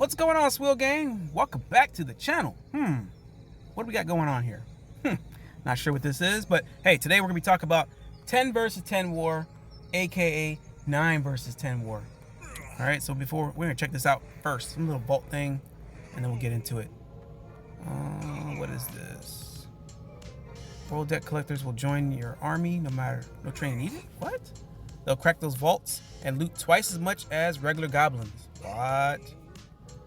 What's going on, SWILL gang? Welcome back to the channel. What do we got going on here? Not sure what this is, but hey, today we're gonna be talking about 10 versus 10 war, aka 9 versus 10 war. All right, so before we're gonna check this out first, some little vault thing, and then we'll get into it. What is this? World debt collectors will join your army no training needed. What? They'll crack those vaults and loot twice as much as regular goblins. What?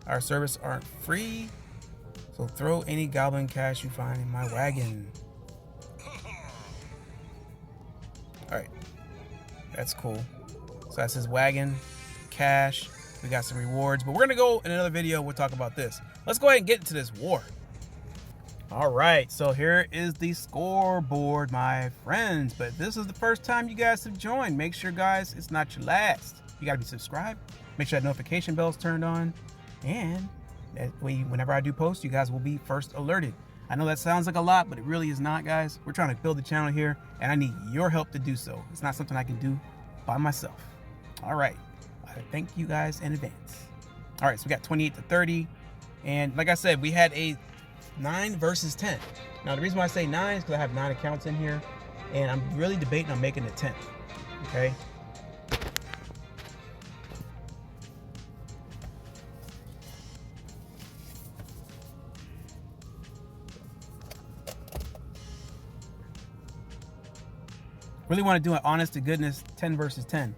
Our service aren't free, so throw any goblin cash you find in my wagon. Alright, that's cool. So that's his wagon, cash, we got some rewards, but we're gonna go in another video, we'll talk about this. Let's go ahead and get into this war. Alright, so here is the scoreboard, my friends, but if this is the first time you guys have joined, make sure, guys, it's not your last. You gotta be subscribed, make sure that notification bell's turned on, and that way, whenever I do post, you guys will be first alerted. I know that sounds like a lot, but it really is not, guys. We're trying to build the channel here, and I need your help to do so. It's not something I can do by myself. All right, I thank you guys in advance. All right, so we got 28 to 30, and like I said, we had a 9 versus 10. Now, the reason why I say 9 is because I have 9 accounts in here, and I'm really debating on making it 10, okay? Really want to do an honest to goodness 10 versus 10.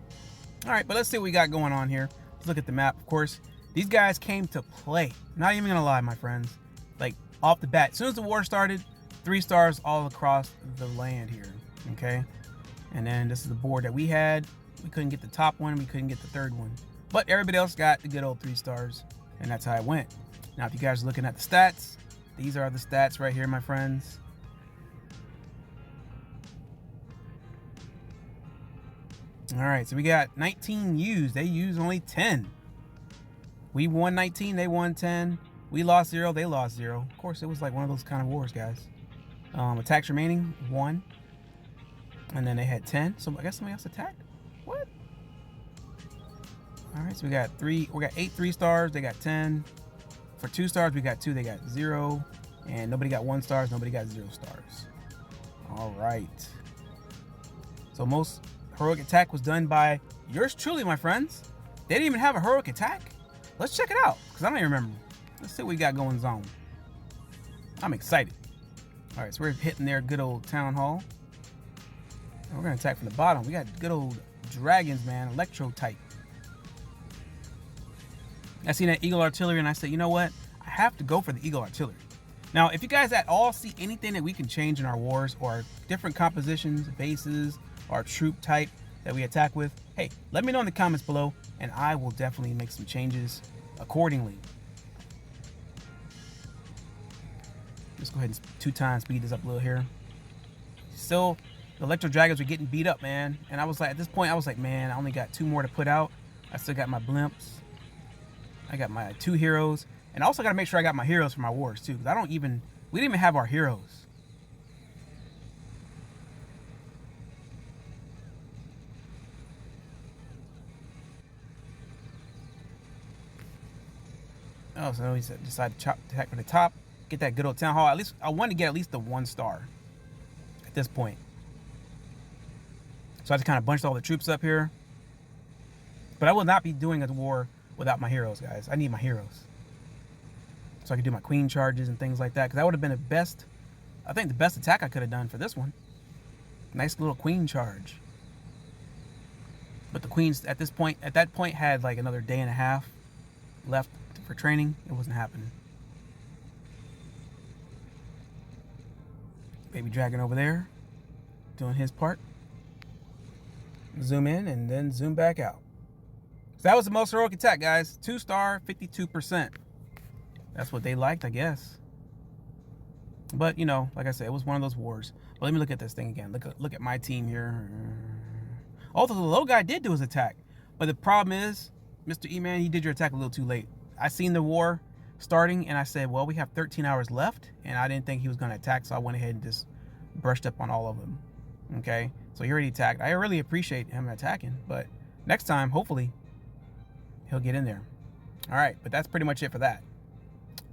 All right, but let's see what we got going on here. Let's look at the map. Of course, these guys came to play. Not even gonna lie, my friends. Like off the bat, as soon as the war started, 3 stars all across the land here. Okay, and then this is the board that we had. We couldn't get the top one, we couldn't get the third one, but everybody else got the good old 3 stars, and that's how it went. Now, if you guys are looking at the stats, these are the stats right here, my friends. All right, so we got 19 used. They used only 10. We won 19, they won 10. We lost 0, they lost 0. Of course, it was like one of those kind of wars, guys. Attacks remaining, 1. And then they had 10. So I guess somebody else attacked? What? All right, so we got 8 3 stars, they got 10. For 2 stars, we got 2, they got 0. And nobody got 1 stars, nobody got 0 stars. All right. So most heroic attack was done by yours truly, my friends. They didn't even have a heroic attack. Let's check it out, because I don't even remember. Let's see what we got going on. I'm excited. All right, so we're hitting their good old town hall. And we're gonna attack from the bottom. We got good old dragons, man, electro type. I seen that eagle artillery and I said, you know what? I have to go for the eagle artillery. Now, if you guys at all see anything that we can change in our wars or different compositions, bases, or troop type that we attack with, hey, let me know in the comments below and I will definitely make some changes accordingly. Let's go ahead and 2 times speed this up a little here. Still, the electro dragons were getting beat up, man. And I was like, at this point, I was like, man, I only got 2 more to put out. I still got my blimps. I got my 2 heroes. And I also got to make sure I got my heroes for my wars too. Because we didn't even have our heroes. Oh, so he decided to attack from the top, get that good old town hall. At least I wanted to get at least the 1 star at this point. So I just kind of bunched all the troops up here. But I will not be doing a war without my heroes, guys. I need my heroes. So I can do my queen charges and things like that. Because that would have been the best, I think the best attack I could have done for this one. Nice little queen charge. But the queens at that point had like another day and a half left for training. It wasn't happening. Baby dragon over there doing his part. Zoom in and then zoom back out. So that was the most heroic attack, guys. 2 star, 52%. That's what they liked, I guess. But you know, like I said, it was one of those wars. But let me look at this thing again. Look at my team here. Although the little guy did do his attack, but the problem is, Mr. E-Man, he did your attack a little too late. I seen the war starting and I said, well, we have 13 hours left, and I didn't think he was going to attack, so I went ahead and just brushed up on all of them. Okay, so he already attacked. I really appreciate him attacking, but next time, hopefully, he'll get in there. All right, but that's pretty much it for that.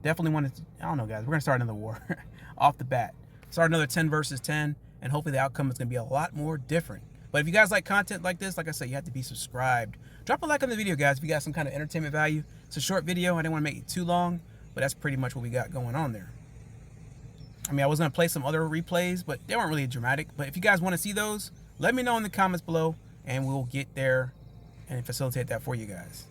Definitely wanted to, I don't know, guys. We're going to start another war off the bat. Start another 10 versus 10, and hopefully the outcome is going to be a lot more different. But if you guys like content like this, like I said, you have to be subscribed. Drop a like on the video, guys, if you got some kind of entertainment value. It's a short video. I didn't want to make it too long, but that's pretty much what we got going on there. I mean, I was going to play some other replays, but they weren't really dramatic. But if you guys want to see those, let me know in the comments below, and we'll get there and facilitate that for you guys.